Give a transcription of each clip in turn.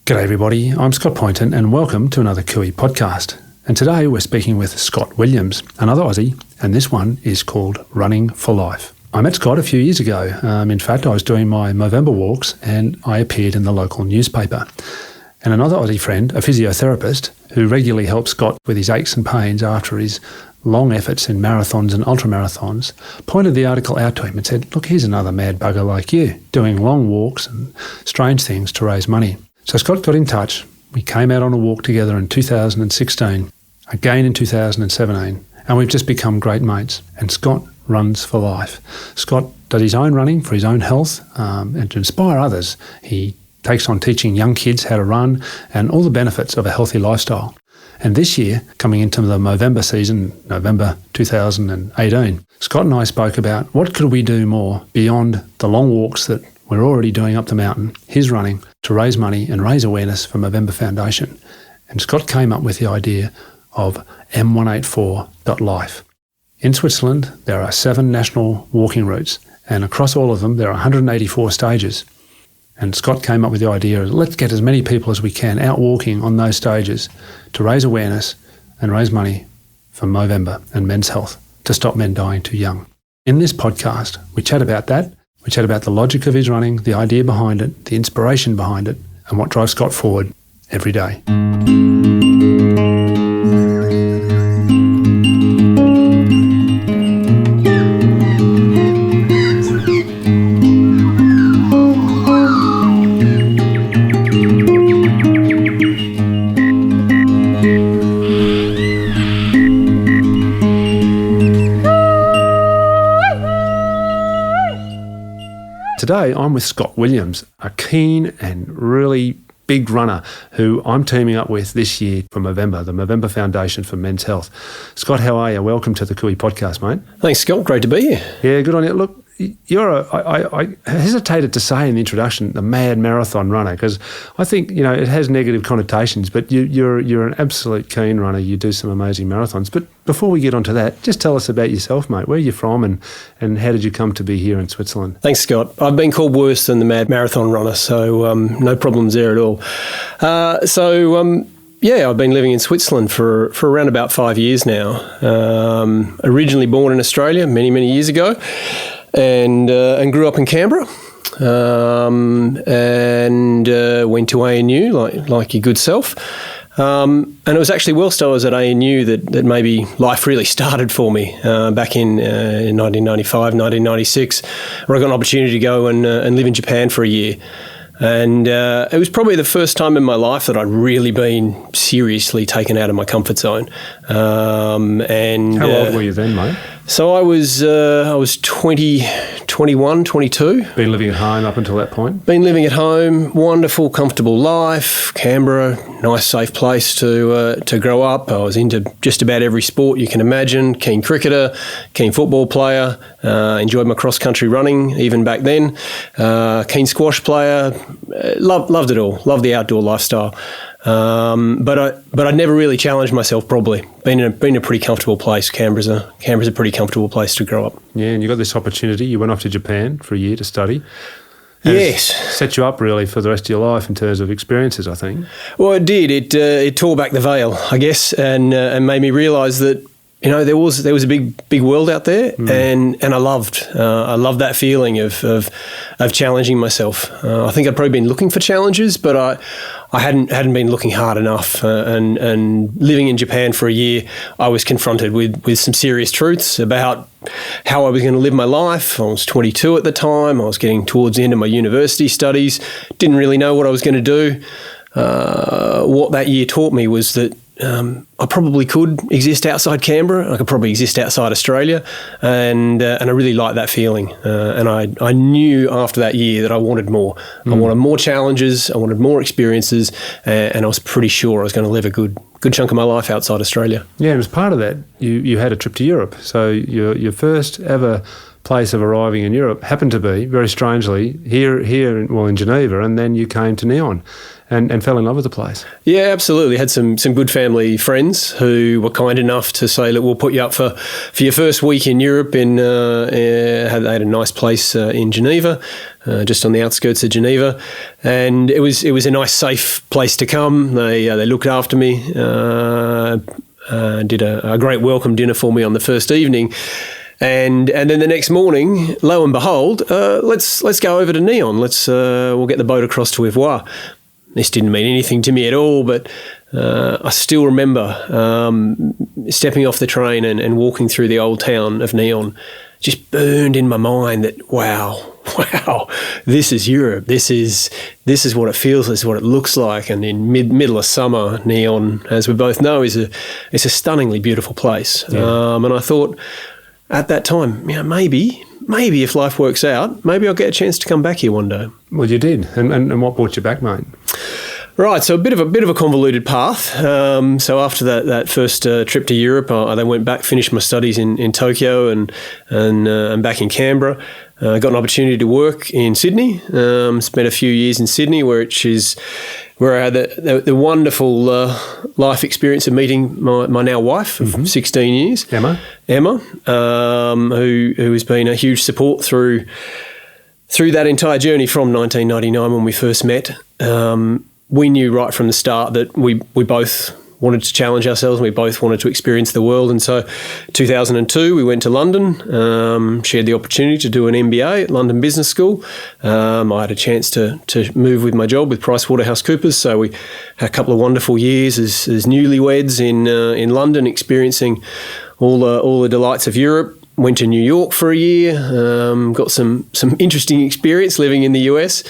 G'day everybody, I'm Scott Poynton and welcome to another Cooey podcast. And today we're speaking with Scott Williams, another Aussie, and this one is called Running for Life. I met Scott a few years ago. In fact, I was doing my Movember walks and I appeared in the local newspaper. And another Aussie friend, a physiotherapist, who regularly helps Scott with his aches and pains after his long efforts in marathons and ultramarathons, pointed the article out to him and said, look, here's another mad bugger like you, doing long walks and strange things to raise money. So Scott got in touch. We came out on a walk together in 2016, again in 2017, and we've just become great mates. And Scott runs for life. Scott does his own running for his own health and to inspire others. He takes on teaching young kids how to run and all the benefits of a healthy lifestyle. And this year, coming into the Movember season, November 2018, Scott and I spoke about what could we do more beyond the long walks that we're already doing up the mountain, his running, to raise money and raise awareness for Movember Foundation. And Scott came up with the idea of M184.life. In Switzerland, there are 7 national walking routes, and across all of them, there are 184 stages. And Scott came up with the idea of let's get as many people as we can out walking on those stages to raise awareness and raise money for Movember and men's health to stop men dying too young. In this podcast, we chat about that. We chat about the logic of his running, the idea behind it, the inspiration behind it, and what drives Scott forward every day. Today, I'm with Scott Williams, a keen and really big runner who I'm teaming up with this year for Movember, the Movember Foundation for Men's Health. Scott, how are you? Welcome to the Cooey podcast, mate. Thanks, Scott. Great to be here. Yeah, good on you. Look, I hesitated to say in the introduction, the mad marathon runner, because I think, it has negative connotations, but you're an absolute keen runner. You do some amazing marathons. But before we get onto that, just tell us about yourself, mate. Where are you from and how did you come to be here in Switzerland? Thanks, Scott. I've been called worse than the mad marathon runner, so no problems there at all. I've been living in Switzerland for around about 5 years now. Originally born in Australia many, many years ago. And grew up in Canberra, and went to ANU like your good self. And it was actually whilst I was at ANU that maybe life really started for me back in 1995, 1996, where I got an opportunity to go and live in Japan for a year. And it was probably the first time in my life that I'd really been seriously taken out of my comfort zone. How old were you then, mate? So I was 20, 21, 22. Been living at home up until that point? Been living at home, wonderful, comfortable life. Canberra, nice, safe place to grow up. I was into just about every sport you can imagine. Keen cricketer, keen football player. Enjoyed my cross-country running even back then. Keen squash player. Loved it all. Loved the outdoor lifestyle. But I never really challenged myself probably. Been in a pretty comfortable place. Canberra's a pretty comfortable place to grow up. Yeah, and you got this opportunity. You went off to Japan for a year to study. Yes. Set you up really for the rest of your life in terms of experiences, I think. Well, it did. It tore back the veil, I guess, and made me realise that there was a big world out there, and I loved that feeling of challenging myself. I think I'd probably been looking for challenges, but I hadn't been looking hard enough. And living in Japan for a year, I was confronted with some serious truths about how I was going to live my life. I was 22 at the time. I was getting towards the end of my university studies. Didn't really know what I was going to do. What that year taught me was that I probably could exist outside Canberra. I could probably exist outside Australia, and I really liked that feeling. And I knew after that year that I wanted more. I wanted more challenges. I wanted more experiences, and I was pretty sure I was going to live a good chunk of my life outside Australia. Yeah, and as part of that, you had a trip to Europe. So your first ever place of arriving in Europe happened to be, very strangely, here in Geneva, and then you came to Nyon. and fell in love with the place. Yeah, absolutely. Had some good family friends who were kind enough to say, look, we'll put you up for your first week in Europe. They had a nice place in Geneva, just on the outskirts of Geneva, and it was a nice, safe place to come. They looked after me, did a great welcome dinner for me on the first evening. And then the next morning, lo and behold, let's go over to Nyon. We'll get the boat across to Ivoire. This didn't mean anything to me at all, but I still remember stepping off the train and walking through the old town of Nyon. Just burned in my mind that wow, this is Europe. This is what it feels. This is what it looks like. And in middle of summer, Nyon, as we both know, is a stunningly beautiful place. Yeah. And I thought, at that time, maybe if life works out, maybe I'll get a chance to come back here one day. Well, you did. And what brought you back, mate? Right, so a bit of a convoluted path. So after that first trip to Europe, I then went back, finished my studies in Tokyo and back in Canberra. Got an opportunity to work in Sydney. Spent a few years in Sydney, where I had the wonderful life experience of meeting my now wife of 16 years, Emma, who has been a huge support through that entire journey from 1999 when we first met. We knew right from the start that we both wanted to challenge ourselves and we both wanted to experience the world. And so 2002, we went to London, shared the opportunity to do an MBA at London Business School. I had a chance to move with my job with PricewaterhouseCoopers. So we had a couple of wonderful years as newlyweds in London, experiencing all the delights of Europe. Went to New York for a year, got some interesting experience living in the US.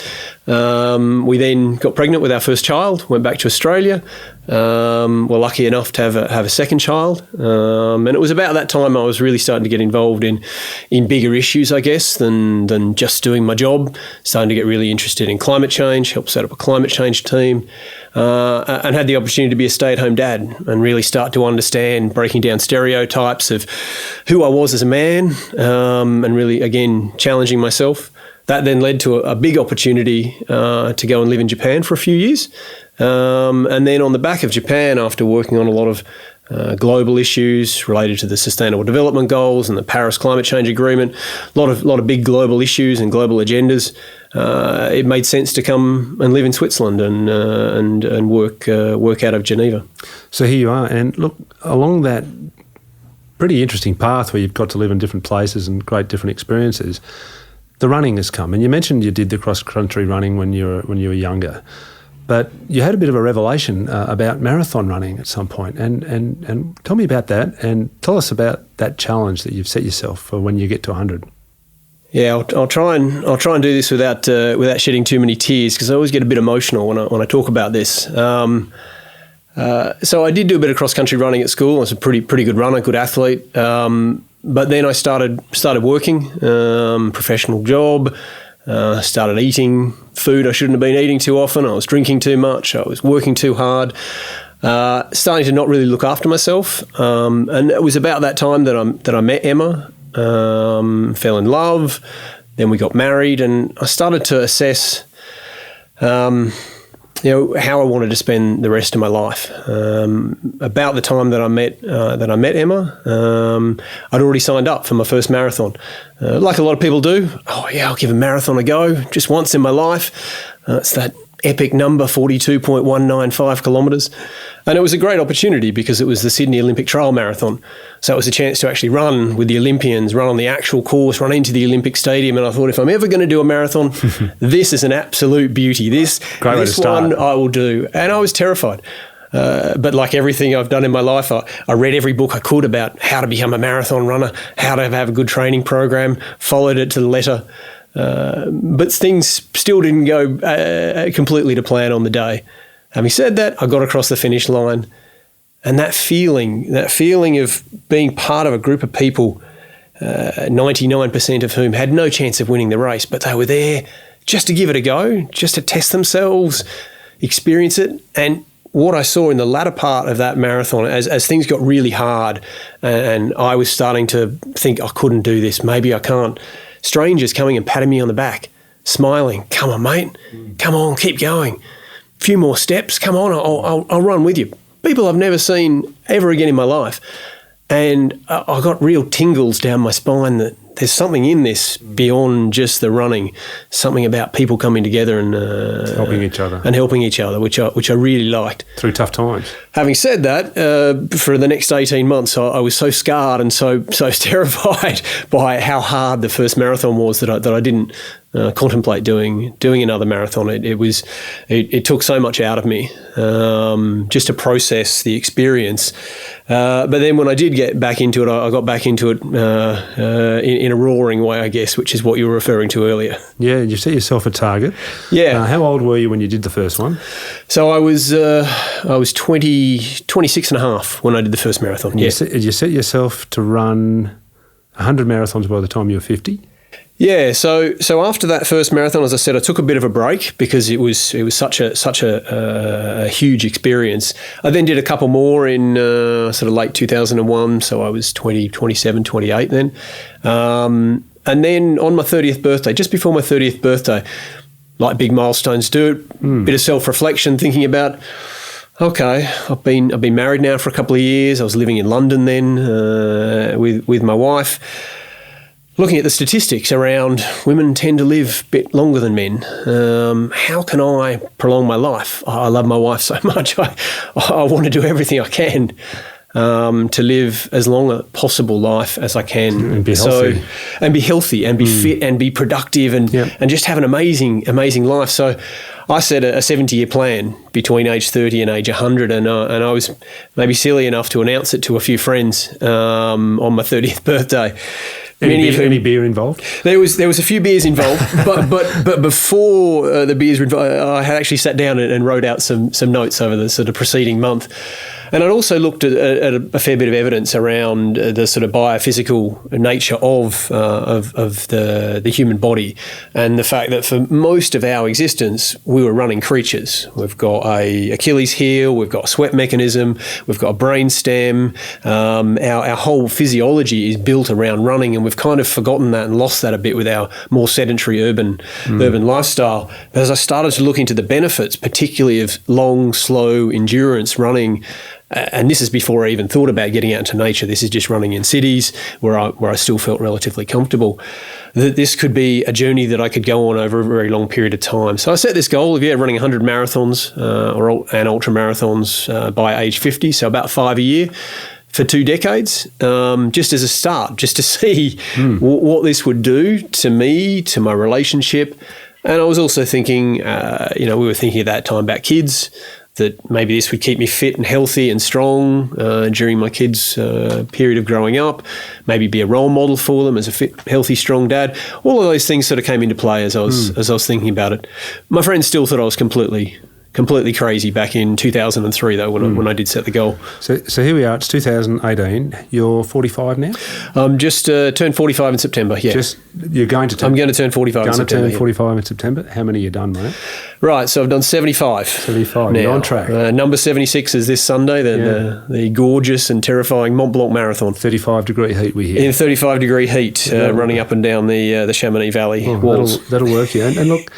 We then got pregnant with our first child, went back to Australia. Were lucky enough to have a second child. And it was about that time I was really starting to get involved in bigger issues, I guess, than just doing my job. Starting to get really interested in climate change, helped set up a climate change team. And had the opportunity to be a stay-at-home dad and really start to understand, breaking down stereotypes of who I was as a man, and really, again, challenging myself. That then led to a big opportunity to go and live in Japan for a few years. And then on the back of Japan, after working on a lot of global issues related to the Sustainable Development Goals and the Paris Climate Change Agreement, a lot of big global issues and global agendas, it made sense to come and live in Switzerland and work out of Geneva. So here you are, and look, along that pretty interesting path where you've got to live in different places and great different experiences, the running has come. And you mentioned you did the cross-country running when you were younger. But you had a bit of a revelation about marathon running at some point, and tell me about that, and tell us about that challenge that you've set yourself for when you get to 100. Yeah, I'll try and do this without shedding too many tears, because I always get a bit emotional when I talk about this. So I did do a bit of cross country running at school. I was a pretty good runner, good athlete. But then I started working, professional job. Started eating food I shouldn't have been eating too often. I was drinking too much. I was working too hard. Starting to not really look after myself. And it was about that time that I met Emma, fell in love. Then we got married, and I started to assess, how I wanted to spend the rest of my life. About the time that I met Emma, I'd already signed up for my first marathon. Like a lot of people do, I'll give a marathon a go, just once in my life. It's that epic number, 42.195 kilometres. And it was a great opportunity because it was the Sydney Olympic Trail Marathon. So it was a chance to actually run with the Olympians, run on the actual course, run into the Olympic Stadium. And I thought, if I'm ever going to do a marathon, this is an absolute beauty. This one I will do. And I was terrified. But like everything I've done in my life, I read every book I could about how to become a marathon runner, how to have a good training program, followed it to the letter. But things still didn't go completely to plan on the day. Having said that, I got across the finish line, and that feeling of being part of a group of people, 99% of whom had no chance of winning the race, but they were there just to give it a go, just to test themselves, experience it. And what I saw in the latter part of that marathon, as things got really hard, and I was starting to think I couldn't do this, maybe I can't. Strangers coming and patting me on the back, smiling, "Come on, mate, come on, keep going." A few more steps. Come on, I'll run with you. People I've never seen ever again in my life. And I got real tingles down my spine that there's something in this beyond just the running, something about people coming together and helping each other, which I really liked. Through tough times. Having said that, for the next 18 months, I was so scarred and so terrified by how hard the first marathon was that I didn't contemplate doing another marathon. It took so much out of me just to process the experience. But then when I did get back into it, I got back into it in a roaring way, I guess, which is what you were referring to earlier. Yeah, you set yourself a target. Yeah. How old were you when you did the first one? So I was 26 and a half when I did the first marathon. Yeah. You set yourself to run 100 marathons by the time you were 50? Yeah, so after that first marathon, as I said, I took a bit of a break because it was such a huge experience. I then did a couple more in sort of late 2001, so I was 27, 28 then. And then on my 30th birthday, just before my 30th birthday, like big milestones do, bit of self-reflection, thinking about, okay, I've been married now for a couple of years. I was living in London then with my wife. Looking at the statistics around women tend to live a bit longer than men. How can I prolong my life? I love my wife so much. I want to do everything I can to live as long a possible life as I can. And be healthy. And be healthy and be fit and be productive and just have an amazing life. So I set a 70-year plan between age 30 and age 100, and I was maybe silly enough to announce it to a few friends on my 30th birthday. Any beer involved? There was a few beers involved, but before the beers were involved, I had actually sat down and wrote out some notes over the sort of preceding month. And I'd also looked at a fair bit of evidence around the sort of biophysical nature of the human body, and the fact that for most of our existence we were running creatures. We've got a Achilles heel, we've got a sweat mechanism, we've got a brain stem. Our whole physiology is built around running, and we've kind of forgotten that and lost that a bit with our more sedentary urban lifestyle. But as I started to look into the benefits, particularly of long, slow endurance running. And this is before I even thought about getting out into nature. This is just running in cities where I still felt relatively comfortable. That this could be a journey that I could go on over a very long period of time. So I set this goal of running 100 marathons and ultra marathons by age 50, so about 5 a year for 2 decades, just as a start, just to see what this would do to me, to my relationship. And I was also thinking, we were thinking at that time about kids, that maybe this would keep me fit and healthy and strong during my kids' period of growing up, maybe be a role model for them as a fit, healthy, strong dad. All of those things sort of came into play as I was thinking about it. My friends still thought I was completely crazy back in 2003, though, when I did set the goal. So here we are. It's 2018. You're 45 now? Just turned 45 in September, yeah. You're going to turn... I'm going to turn 45 in September. Going to turn 45 in September. How many have you done, mate? Right, so I've done 75. 75. Now. You're on track. Number 76 is this Sunday, the gorgeous and terrifying Mont Blanc Marathon. 35-degree heat, we hear. In 35-degree heat, running up and down the Chamonix Valley walls. That'll work, yeah. And look...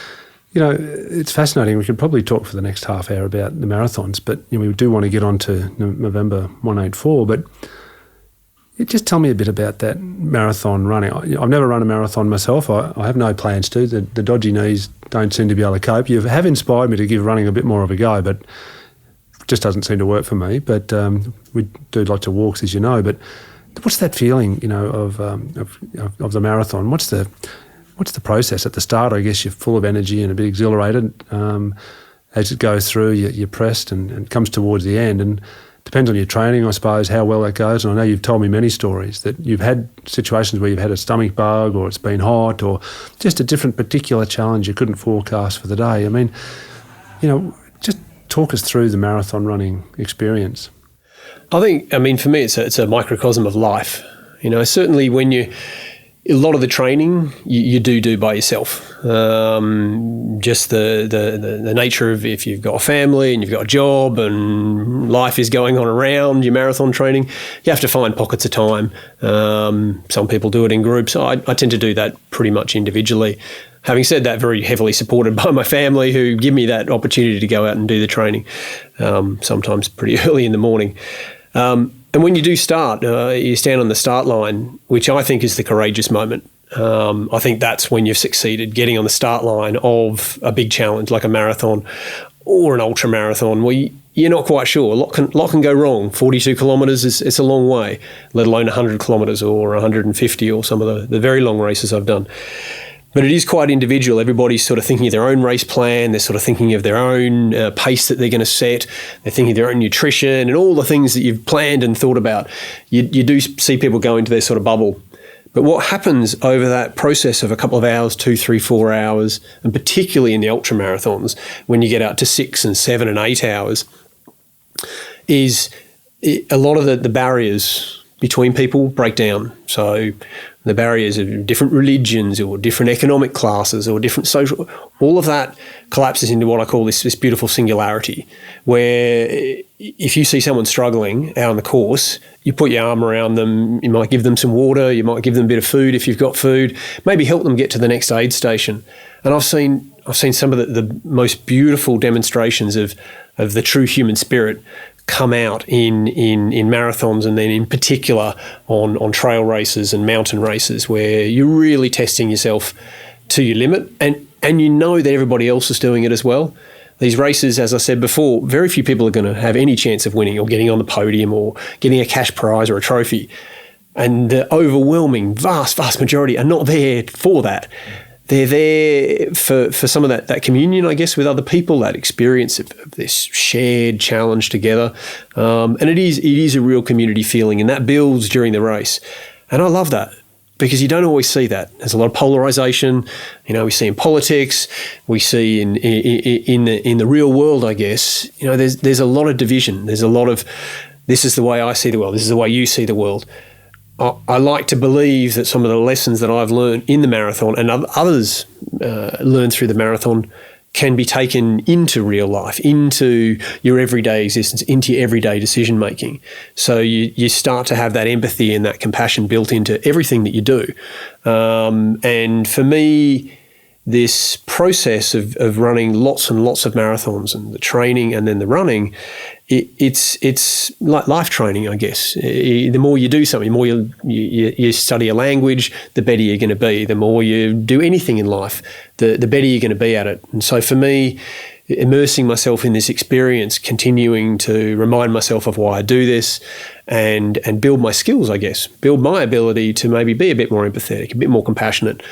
it's fascinating. We could probably talk for the next half hour about the marathons, but we do want to get on to November 184. But just tell me a bit about that marathon running. I've never run a marathon myself. I have no plans to. The dodgy knees don't seem to be able to cope. You have inspired me to give running a bit more of a go, but it just doesn't seem to work for me. But we do lots of walks, as you know. But what's that feeling, of the marathon? What's the process at the start? I guess you're full of energy and a bit exhilarated. As it goes through, you're pressed and comes towards the end. And it depends on your training, I suppose, how well that goes. And I know you've told me many stories that you've had situations where you've had a stomach bug or it's been hot or just a different particular challenge you couldn't forecast for the day. I mean, just talk us through the marathon running experience. I think, for me, it's a microcosm of life. Certainly when a lot of the training you do by yourself. Just the nature of if you've got a family and you've got a job and life is going on around your marathon training, you have to find pockets of time. Some people do it in groups. I tend to do that pretty much individually. Having said that, very heavily supported by my family, who give me that opportunity to go out and do the training, sometimes pretty early in the morning. And when you do start, you stand on the start line, which I think is the courageous moment. I think that's when you've succeeded, getting on the start line of a big challenge like a marathon or an ultra marathon, where you're not quite sure. A lot can go wrong. 42 kilometres it's a long way, let alone 100 kilometres or 150 or some of the very long races I've done. But it is quite individual. Everybody's sort of thinking of their own race plan. They're sort of thinking of their own pace that they're going to set. They're thinking of their own nutrition and all the things that you've planned and thought about. You do see people go into their sort of bubble. But what happens over that process of a couple of hours, 2, 3, 4 hours, and particularly in the ultra marathons, when you get out to 6 and 7 and 8 hours, is a lot of the barriers between people break down. So the barriers of different religions or different economic classes or different social, all of that collapses into what I call this beautiful singularity, where if you see someone struggling out on the course, you put your arm around them, you might give them some water, you might give them a bit of food if you've got food, maybe help them get to the next aid station. And I've seen some of the most beautiful demonstrations of the true human spirit come out in marathons, and then in particular on trail races and mountain races, where you're really testing yourself to your limit, and you know that everybody else is doing it as well. These races, as I said before, very few people are going to have any chance of winning or getting on the podium or getting a cash prize or a trophy. And the overwhelming, vast majority are not there for that. They're there for some of that communion, I guess, with other people, that experience of this shared challenge together. And it is a real community feeling, and that builds during the race. And I love that, because you don't always see that. There's a lot of polarization. We see in politics, we see in the real world, I guess. There's a lot of division. There's a lot of, this is the way I see the world, this is the way you see the world. I like to believe that some of the lessons that I've learned in the marathon and others learn through the marathon can be taken into real life, into your everyday existence, into your everyday decision making. So you start to have that empathy and that compassion built into everything that you do. And for me, this process of running lots and lots of marathons, and the training and then the running, it's like life training, I guess. The more you do something, the more you study a language, the better you're going to be. The more you do anything in life, the better you're going to be at it. And so for me, immersing myself in this experience, continuing to remind myself of why I do this, and build my skills, I guess, build my ability to maybe be a bit more empathetic, a bit more compassionate,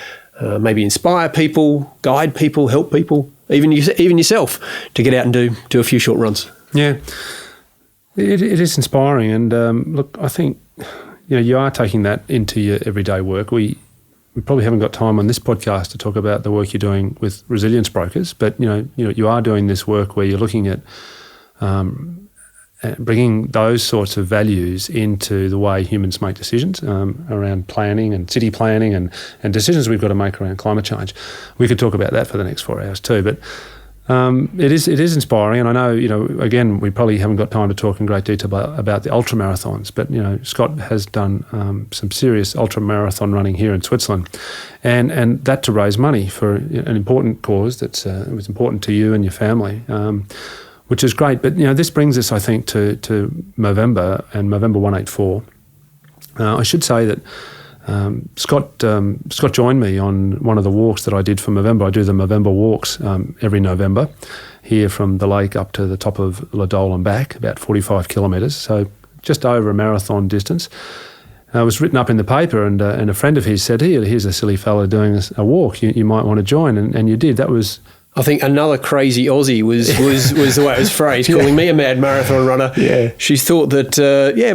maybe inspire people, guide people, help people, even yourself, to get out and do a few short runs. Yeah, it is inspiring, and look, I think you are taking that into your everyday work. We probably haven't got time on this podcast to talk about the work you're doing with resilience brokers, but you are doing this work where you're looking at bringing those sorts of values into the way humans make decisions around planning and city planning and decisions we've got to make around climate change. We could talk about that for the next 4 hours too, but it is inspiring. And I know, again, we probably haven't got time to talk in great detail about the ultra marathons, but Scott has done some serious ultra marathon running here in Switzerland, and that to raise money for an important cause that was important to you and your family. Which is great. But, this brings us, I think, to Movember and Movember 184. I should say that Scott joined me on one of the walks that I did for Movember. I do the Movember walks every November here from the lake up to the top of La Dole and back, about 45 kilometres, so just over a marathon distance. It was written up in the paper, and a friend of his said, here's a silly fella doing a walk. You might want to join, and you did. That was... I think another crazy Aussie was the way it was phrased, calling me a mad marathon runner. Yeah. She thought that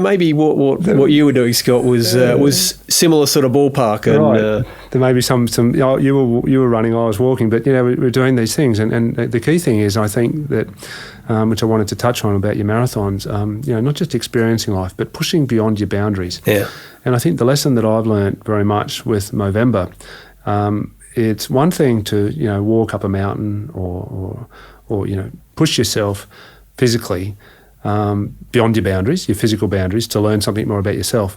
maybe what you were doing, Scott, was similar sort of ballpark. And, right. There may be some you were running, I was walking, but we're doing these things, and the key thing is, I think that which I wanted to touch on about your marathons, not just experiencing life, but pushing beyond your boundaries. Yeah. And I think the lesson that I've learned very much with Movember. It's one thing to walk up a mountain or push yourself physically beyond your boundaries, your physical boundaries, to learn something more about yourself.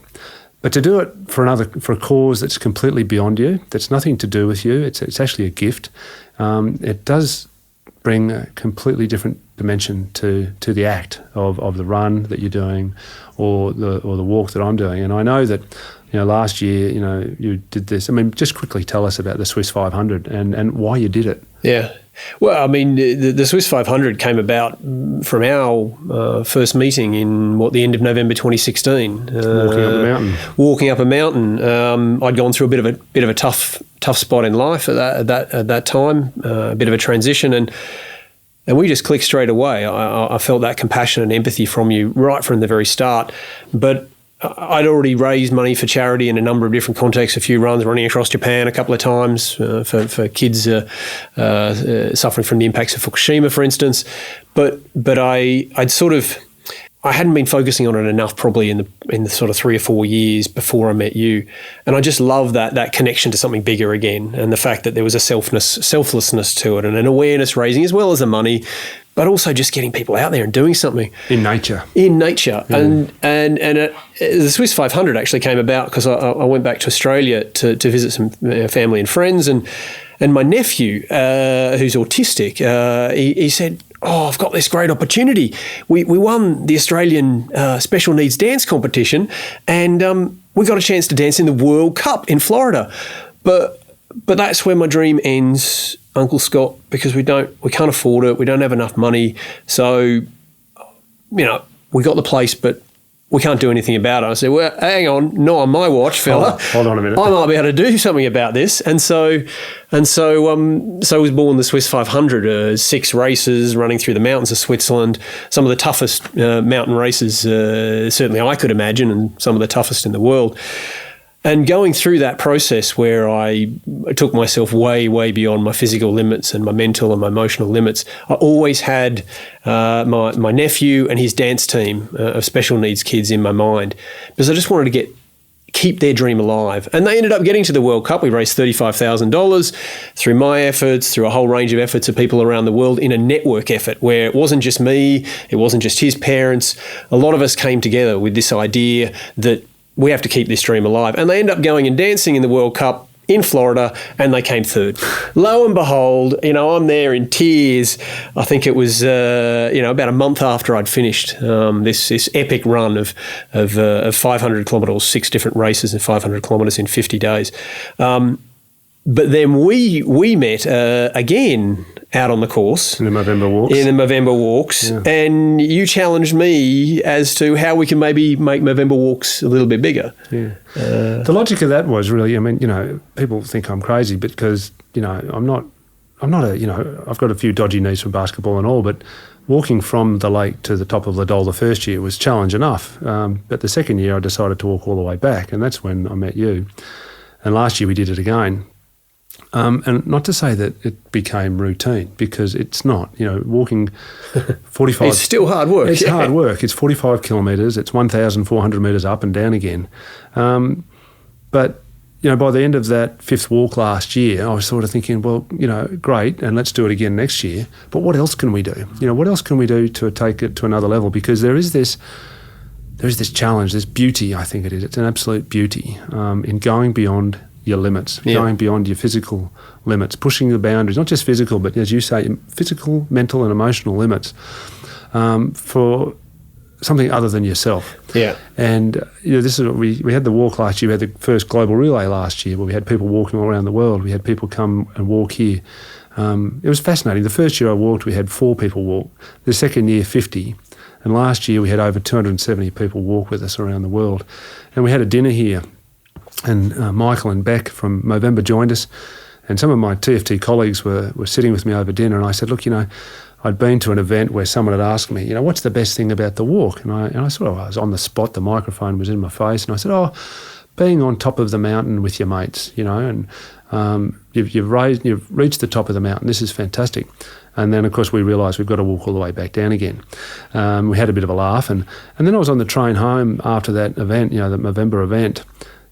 But to do it for a cause that's completely beyond you, that's nothing to do with you, it's actually a gift. It does bring a completely different dimension to the act of the run that you're doing, or the walk that I'm doing. And I know that, last year, you did this. I mean, just quickly tell us about the Swiss 500 and why you did it. Yeah. Well, I mean, the Swiss 500 came about from our first meeting in the end of November 2016. Walking up a mountain. I'd gone through a bit of a tough spot in life at that time, a bit of a transition, and we just clicked straight away. I felt that compassion and empathy from you right from the very start, but I'd already raised money for charity in a number of different contexts, a few runs, running across Japan a couple of times for kids suffering from the impacts of Fukushima, for instance. But I hadn't been focusing on it enough probably in the sort of 3 or 4 years before I met you. And I just love that connection to something bigger again, and the fact that there was a selflessness to it, and an awareness raising as well as the money, but also just getting people out there and doing something. In nature. Mm. And the Swiss 500 actually came about because I went back to Australia to visit some family and friends, and my nephew, who's autistic, he said, "Oh, I've got this great opportunity. We won the Australian special needs dance competition, and we got a chance to dance in the World Cup in Florida. But that's where my dream ends, Uncle Scott, because we can't afford it. We don't have enough money. So, we got the place, but we can't do anything about it." I said, "Well, hang on, not on my watch, fella. Hold on a minute. I might be able to do something about this." And so was born the Swiss 500, 6 races running through the mountains of Switzerland, some of the toughest mountain races certainly I could imagine, and some of the toughest in the world. And going through that process where I took myself way, way beyond my physical limits and my mental and my emotional limits, I always had my nephew and his dance team of special needs kids in my mind, because I just wanted to keep their dream alive. And they ended up getting to the World Cup. We raised $35,000 through my efforts, through a whole range of efforts of people around the world, in a network effort where it wasn't just me, it wasn't just his parents. A lot of us came together with this idea that we have to keep this dream alive. And they end up going and dancing in the World Cup in Florida, and they came third. Lo and behold, I'm there in tears. I think it was, about a month after I'd finished this epic run of 500 kilometres, 6 different races and 500 kilometres in 50 days. But then we met again out on the course. In the Movember walks. Yeah. And you challenged me as to how we can maybe make Movember walks a little bit bigger. Yeah. The logic of that was really, people think I'm crazy because, I'm not I've got a few dodgy knees from basketball and all, but walking from the lake to the top of Liddell the first year was challenge enough. But the second year I decided to walk all the way back, and that's when I met you. And last year we did it again. And not to say that it became routine, because it's not. Walking 45... It's still hard work. It's hard work. It's 45 kilometres. It's 1,400 metres up and down again. But, by the end of that 5th walk last year, I was sort of thinking, well, great, and let's do it again next year. But what else can we do? What else can we do to take it to another level? Because there is this challenge, this beauty, I think it is. It's an absolute beauty in going beyond your limits, going beyond your physical limits, pushing the boundaries, not just physical, but as you say, physical, mental and emotional limits for something other than yourself. Yeah. And this is what we had the walk last year. We had the first global relay last year where we had people walking all around the world. We had people come and walk here. It was fascinating. The first year I walked, we had 4 people walk. The second year, 50. And last year we had over 270 people walk with us around the world. And we had a dinner here. And Michael and Beck from Movember joined us, and some of my TFT colleagues were sitting with me over dinner, and I said, look, I'd been to an event where someone had asked me, what's the best thing about the walk? And I was on the spot, the microphone was in my face, and I said, being on top of the mountain with your mates, and you've reached the top of the mountain, this is fantastic. And then, of course, we realised we've got to walk all the way back down again. We had a bit of a laugh, and then I was on the train home after that event, the Movember event,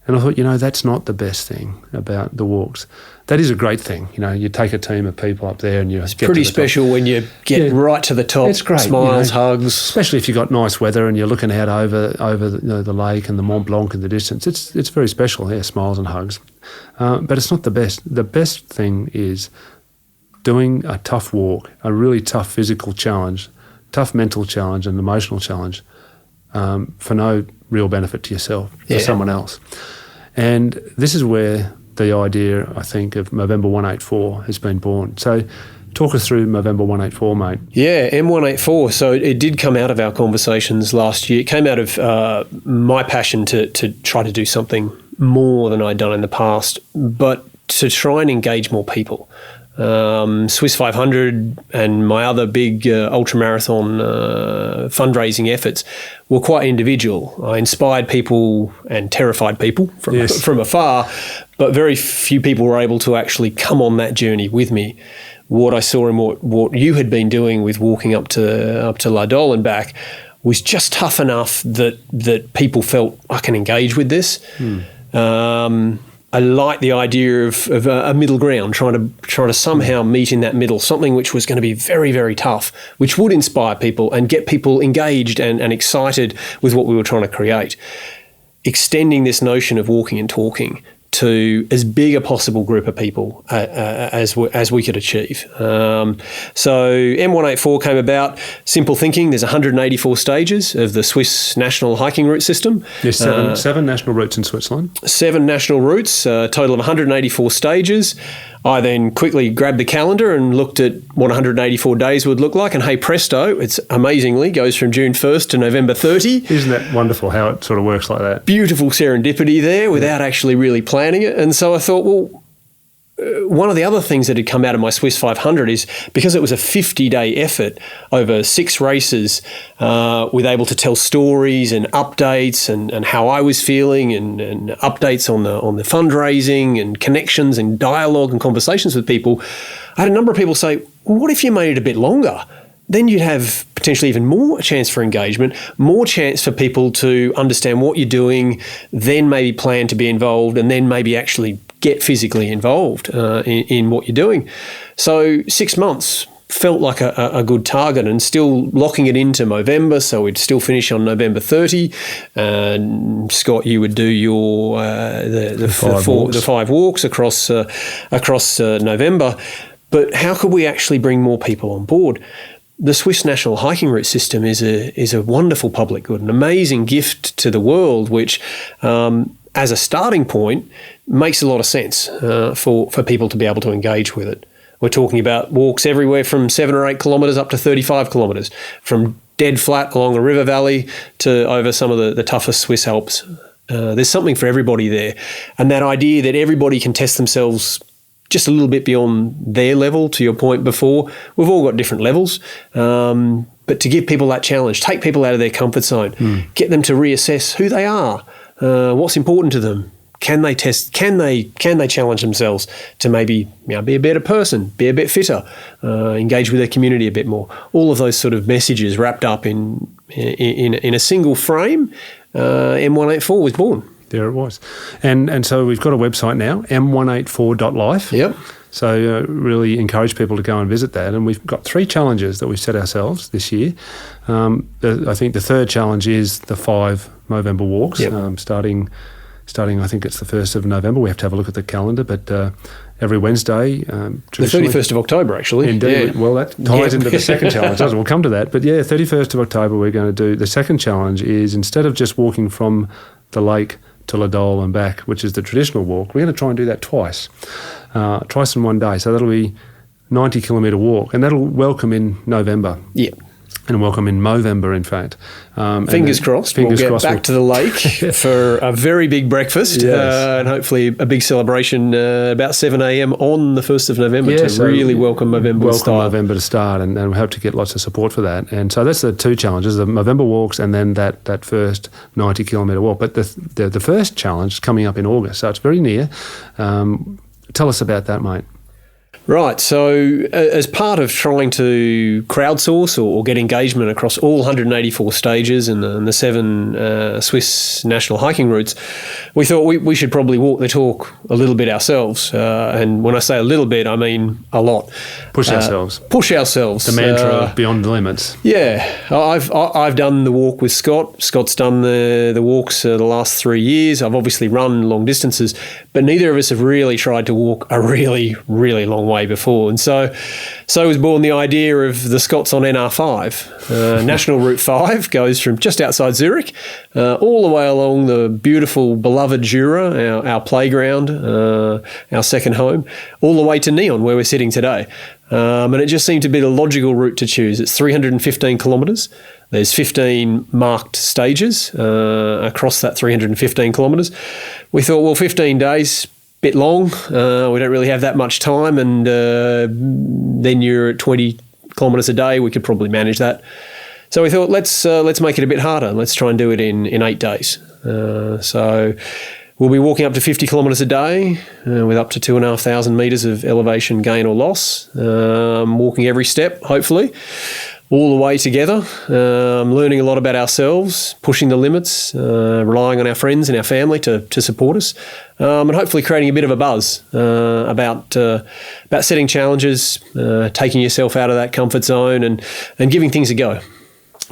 And I thought, that's not the best thing about the walks. That is a great thing. You take a team of people up there and you It's pretty special when you get right to the top. It's great. Smiles, hugs. Especially if you've got nice weather and you're looking out over the lake and the Mont Blanc in the distance. It's very special, smiles and hugs. But it's not the best. The best thing is doing a tough walk, a really tough physical challenge, tough mental challenge and emotional challenge for no real benefit to yourself, for someone else. And this is where the idea, I think, of Movember 184 has been born. So talk us through Movember 184, mate. Yeah, M184. So it did come out of our conversations last year. It came out of my passion to try to do something more than I'd done in the past, but to try and engage more people. Swiss 500 and my other big ultramarathon fundraising efforts were quite individual. I inspired people and terrified people from afar, but very few people were able to actually come on that journey with me. What I saw and what you had been doing with walking up to La Dole and back was just tough enough that people felt I can engage with this. I like the idea of a middle ground, trying to somehow meet in that middle, something which was going to be very, very tough, which would inspire people and get people engaged and excited with what we were trying to create. Extending this notion of walking and talking to as big a possible group of people as we could achieve. So M184 came about, simple thinking. There's 184 stages of the Swiss national hiking route system. There's seven national routes in Switzerland. 7 national routes, a total of 184 stages. I then quickly grabbed the calendar and looked at what 184 days would look like, and hey presto, it's amazingly goes from June 1st to November 30. Isn't that wonderful how it sort of works like that? Beautiful serendipity there without actually really planning it. And so I thought, well, one of the other things that had come out of my Swiss 500 is because it was a 50-day effort over 6 races, with able to tell stories and updates and how I was feeling and updates on the fundraising and connections and dialogue and conversations with people. I had a number of people say, well, what if you made it a bit longer? Then you'd have potentially even more chance for engagement, more chance for people to understand what you're doing, then maybe plan to be involved, and then maybe actually get physically involved in what you're doing. So 6 months felt like a good target, and still locking it into Movember, so we'd still finish on November 30. Scott, you would do your the 5 walks across November. But how could we actually bring more people on board? The Swiss National Hiking Route System is a wonderful public good, an amazing gift to the world, which as a starting point makes a lot of sense for people to be able to engage with it. We're talking about walks everywhere from 7 or 8 kilometres up to 35 kilometres, from dead flat along a river valley to over some of the toughest Swiss Alps. There's something for everybody there. And that idea that everybody can test themselves just a little bit beyond their level, to your point before, we've all got different levels. But to give people that challenge, take people out of their comfort zone, get them to reassess who they are, what's important to them. Can they test? Can they challenge themselves to maybe be a better person, be a bit fitter, engage with their community a bit more? All of those sort of messages wrapped up in a single frame. M184 was born. There it was. And so we've got a website now, m184.life. Yep. So really encourage people to go and visit that. And we've got 3 challenges that we've set ourselves this year. I think the third challenge is the 5 Movember walks, starting, I think it's the 1st of November. We have to have a look at the calendar, but every Wednesday. The 31st of October, actually. Indeed. Yeah. Well, that ties into the second challenge, doesn't it? We'll come to that. But 31st of October, we're going to do the second challenge is instead of just walking from the lake to La Dole and back, which is the traditional walk, we're going to try and do that twice in one day. So that'll be 90-kilometre walk, and that'll welcome in November. Yeah. And welcome in Movember, in fact. Fingers crossed. We'll get back to the lake for a very big breakfast, and hopefully a big celebration about 7 a.m. on the 1st of November to really welcome Movember to start. November to start, and we hope to get lots of support for that. And so that's the 2 challenges, the Movember walks and then that first 90-kilometre walk. But the first challenge is coming up in August, so it's very near. Tell us about that, mate. Right. So as part of trying to crowdsource or get engagement across all 184 stages and the 7 Swiss national hiking routes, we thought we should probably walk the talk a little bit ourselves. And when I say a little bit, I mean a lot. Push ourselves. Push ourselves. The mantra of beyond the limits. Yeah. I've done the walk with Scott. Scott's done the walks the last 3 years. I've obviously run long distances, but neither of us have really tried to walk a really, really long way before. And so was born the idea of the Scots on NR5. National Route 5 goes from just outside Zurich all the way along the beautiful, beloved Jura, our playground, our second home, all the way to Neon, where we're sitting today. And it just seemed to be the logical route to choose. It's 315 kilometres. There's 15 marked stages across that 315 kilometres. We thought, well, 15 days, bit long. We don't really have that much time, and then you're at 20 kilometres a day. We could probably manage that. So we thought, let's make it a bit harder. Let's try and do it in 8 days. So we'll be walking up to 50 kilometres a day with up to 2,500 metres of elevation gain or loss, walking every step, hopefully, all the way together, learning a lot about ourselves, pushing the limits, relying on our friends and our family to support us, and hopefully creating a bit of a buzz about setting challenges, taking yourself out of that comfort zone and giving things a go.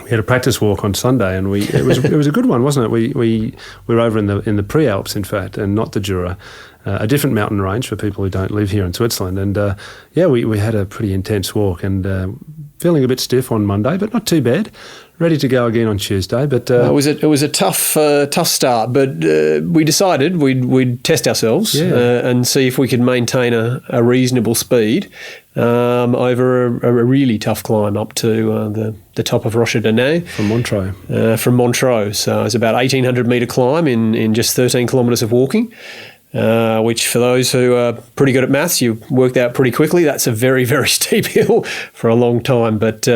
We had a practice walk on Sunday, and it was a good one, wasn't it? We were over in the Prealps, in fact, and not the Jura, a different mountain range for people who don't live here in Switzerland. And we had a pretty intense walk, and feeling a bit stiff on Monday, but not too bad. Ready to go again on Tuesday, but it was a tough start. But we decided we'd test ourselves and see if we could maintain a reasonable speed over a really tough climb up to the top of Rocher de Nain from Montreux. From Montreux, so it's about 1,800 metre climb in just 13 kilometres of walking. Which for those who are pretty good at maths, you worked out pretty quickly. That's a very, very steep hill for a long time, but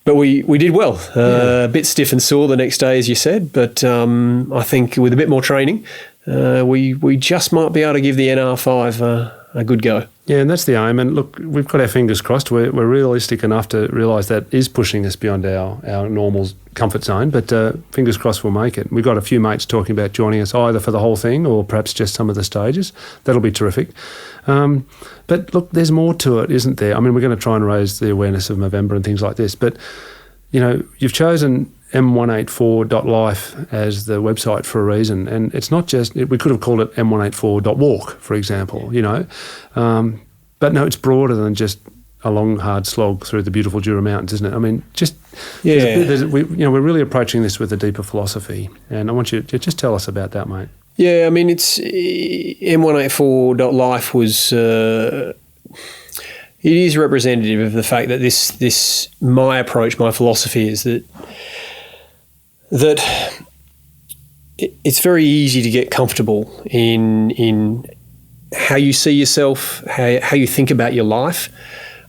we did well. A bit stiff and sore the next day, as you said, but I think with a bit more training, we just might be able to give the NR5 a good go. Yeah, and that's the aim. And look, we've got our fingers crossed. We're realistic enough to realise that is pushing us beyond our normal comfort zone, but fingers crossed we'll make it. We've got a few mates talking about joining us either for the whole thing or perhaps just some of the stages. That'll be terrific. But look, there's more to it, isn't there? I mean, we're going to try and raise the awareness of Movember and things like this, but, you know, you've chosen m184.life as the website for a reason, and it's not just, we could have called it m184.walk, for example, you know, but no, it's broader than just a long hard slog through the beautiful Jura Mountains, isn't it? I mean, just we're really approaching this with a deeper philosophy, and I want you to just tell us about that, mate. Yeah, I mean, it's m184.life was it is representative of the fact that this my approach, my philosophy is that it's very easy to get comfortable in how you see yourself, how you think about your life,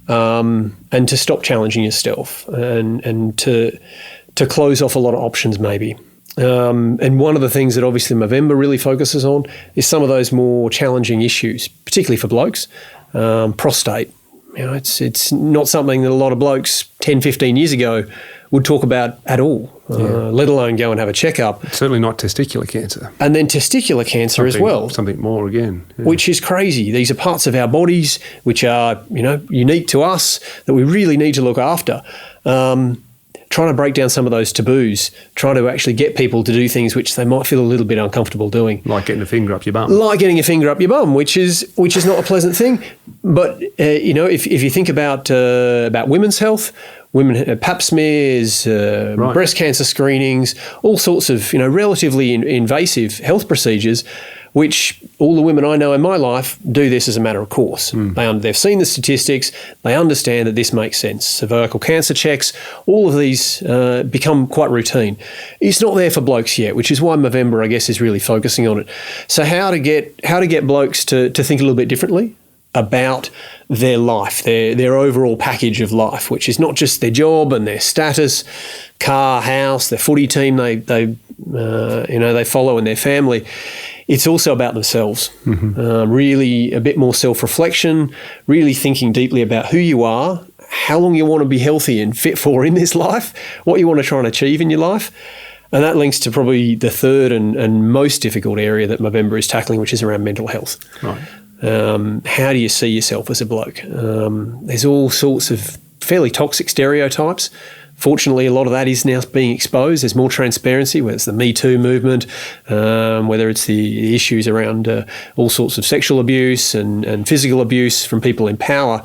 and to stop challenging yourself and to close off a lot of options maybe. And one of the things that obviously Movember really focuses on is some of those more challenging issues, particularly for blokes. Prostate, you know, it's not something that a lot of blokes 10, 15 years ago would talk about at all, let alone go and have a checkup. It's certainly not testicular cancer. And then testicular cancer as well. Something more again. Yeah. Which is crazy. These are parts of our bodies which are, you know, unique to us that we really need to look after. Trying to break down some of those taboos, trying to actually get people to do things which they might feel a little bit uncomfortable doing. Like getting a finger up your bum. Like getting a finger up your bum, which is not a pleasant thing. But, you know, if you think about women's health, women pap smears, breast cancer screenings, all sorts of, you know, relatively invasive health procedures, which all the women I know in my life do this as a matter of course. They've seen the statistics, they understand that this makes sense. Cervical cancer checks, all of these become quite routine. It's not there for blokes yet, which is why Movember, I guess, is really focusing on it. So how to get blokes to think a little bit differently about their life, their overall package of life, which is not just their job and their status, car, house, their footy team they follow and their family. it's also about themselves. Really a bit more self-reflection, really thinking deeply about who you are, how long you want to be healthy and fit for in this life, what you want to try and achieve in your life. And that links to probably the third and most difficult area that Movember is tackling, which is around mental health. Right. How do you see yourself as a bloke? There's all sorts of fairly toxic stereotypes. Fortunately, a lot of that is now being exposed. There's more transparency, whether it's the Me Too movement, whether it's the issues around all sorts of sexual abuse and physical abuse from people in power.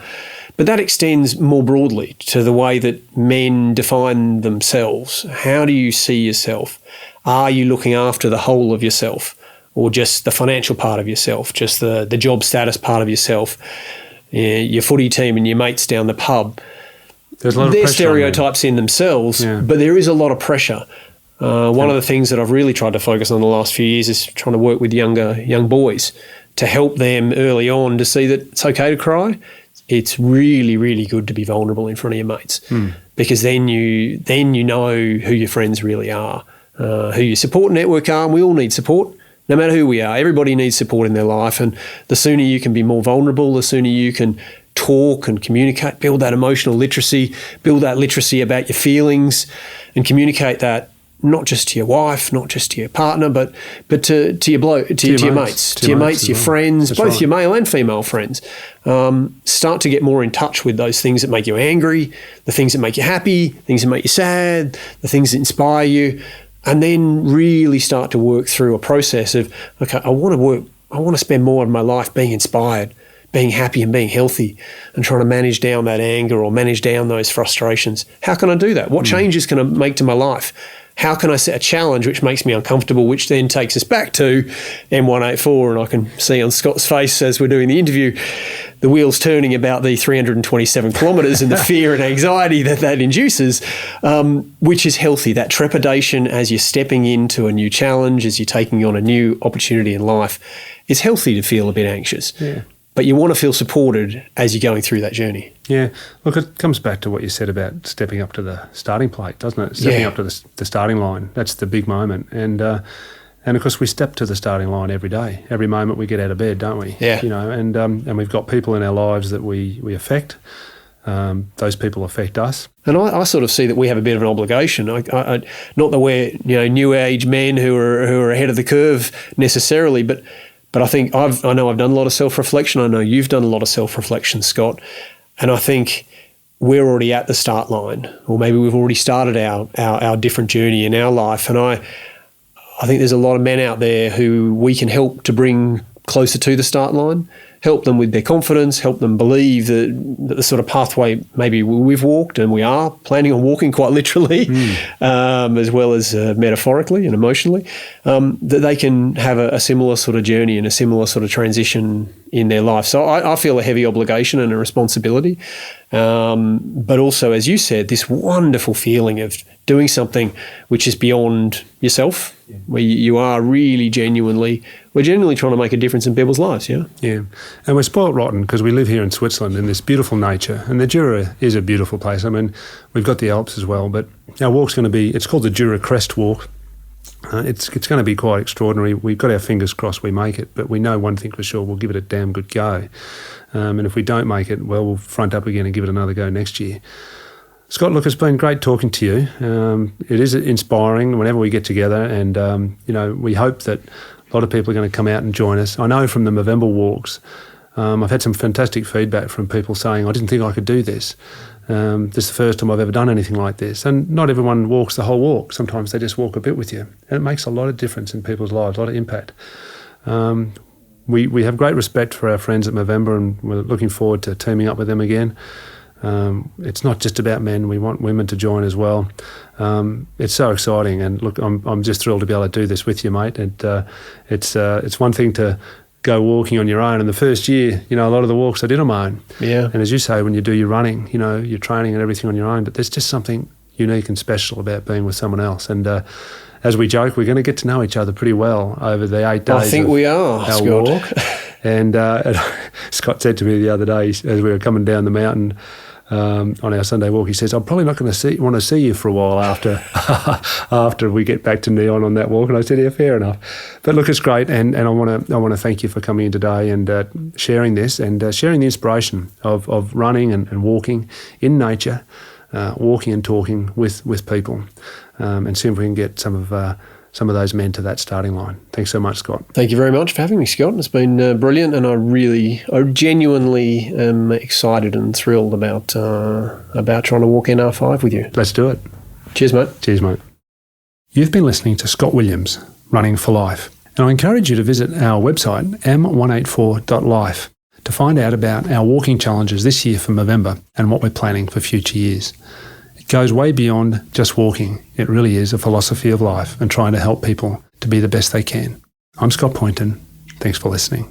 But that extends more broadly to the way that men define themselves. How do you see yourself? Are you looking after the whole of yourself, or just the financial part of yourself, just the job status part of yourself, your footy team and your mates down the pub? There's a lot of They're pressure stereotypes in themselves, but there is a lot of pressure. One of the things that I've really tried to focus on the last few years is trying to work with young boys to help them early on to see that it's okay to cry. It's really, really good to be vulnerable in front of your mates, because then you know who your friends really are, who your support network are, and we all need support. No matter who we are, everybody needs support in their life, and the sooner you can be more vulnerable, the sooner you can talk and communicate, build that emotional literacy, build that literacy about your feelings, and communicate that not just to your wife, not just to your partner, but to your mates, your friends, That's both right. your male and female friends. Start to get more in touch with those things that make you angry, the things that make you happy, things that make you sad, the things that inspire you, and then really start to work through a process of, okay, I want to spend more of my life being inspired, being happy and being healthy, and trying to manage down that anger or manage down those frustrations. How can I do that? What changes can I make to my life? How can I set a challenge which makes me uncomfortable, which then takes us back to M184, and I can see on Scott's face as we're doing the interview, the wheels turning about the 327 kilometres and the fear and anxiety that induces, which is healthy. That trepidation as you're stepping into a new challenge, as you're taking on a new opportunity in life, it's healthy to feel a bit anxious. Yeah. But you want to feel supported as you're going through that journey. Yeah. Look, it comes back to what you said about stepping up to the starting plate, doesn't it? Stepping up to the starting line. That's the big moment. And of course, we step to the starting line every day, every moment we get out of bed, don't we? Yeah. You know, and we've got people in our lives that we affect. Those people affect us. And I sort of see that we have a bit of an obligation. Not that we're new age men who are ahead of the curve necessarily, but I think I know I've done a lot of self-reflection. I know you've done a lot of self-reflection, Scott. And I think we're already at the start line, or maybe we've already started our different journey in our life. And I think there's a lot of men out there who we can help to bring closer to the start line, help them with their confidence, help them believe that the sort of pathway maybe we've walked and we are planning on walking quite literally, as well as metaphorically and emotionally, that they can have a similar sort of journey and a similar sort of transition in their life. So I feel a heavy obligation and a responsibility, but also, as you said, this wonderful feeling of doing something which is beyond yourself, where you are really genuinely trying to make a difference in people's lives, yeah? Yeah. And we're spoilt rotten because we live here in Switzerland in this beautiful nature. And the Jura is a beautiful place. I mean, we've got the Alps as well, but our walk's going to be, it's called the Jura Crest Walk. It's going to be quite extraordinary. We've got our fingers crossed we make it, but we know one thing for sure, we'll give it a damn good go. And if we don't make it, well, we'll front up again and give it another go next year. Scott, look, it's been great talking to you. It is inspiring whenever we get together, and we hope that a lot of people are going to come out and join us. I know from the Movember walks, I've had some fantastic feedback from people saying, I didn't think I could do this. This is the first time I've ever done anything like this. And not everyone walks the whole walk. Sometimes they just walk a bit with you. And it makes a lot of difference in people's lives, a lot of impact. We have great respect for our friends at Movember, and we're looking forward to teaming up with them again. It's not just about men. We want women to join as well. It's so exciting, and look, I'm just thrilled to be able to do this with you, mate. And it's one thing to go walking on your own. And the first year, a lot of the walks I did on my own. Yeah. And as you say, when you do your running, your training and everything on your own, but there's just something unique and special about being with someone else. And as we joke, we're going to get to know each other pretty well over the 8 days. I think we are, our Scott. walk. And Scott said to me the other day, as we were coming down the mountain, on our Sunday walk. He says, I'm probably not going to want to see you for a while after we get back to Neon on that walk. And I said, yeah, fair enough. But look, it's great, and I want to thank you for coming in today and sharing this and sharing the inspiration of running and walking in nature, walking and talking with people, and see if we can get some of those men to that starting line. Thanks so much, Scott. Thank you very much for having me, Scott. It's been brilliant, and I genuinely am excited and thrilled about trying to walk NR5 with you. Let's do it. Cheers, mate. Cheers, mate. You've been listening to Scott Williams, Running for Life, and I encourage you to visit our website, m184.life, to find out about our walking challenges this year for November and what we're planning for future years. Goes way beyond just walking. It really is a philosophy of life and trying to help people to be the best they can. I'm Scott Poynton. Thanks for listening.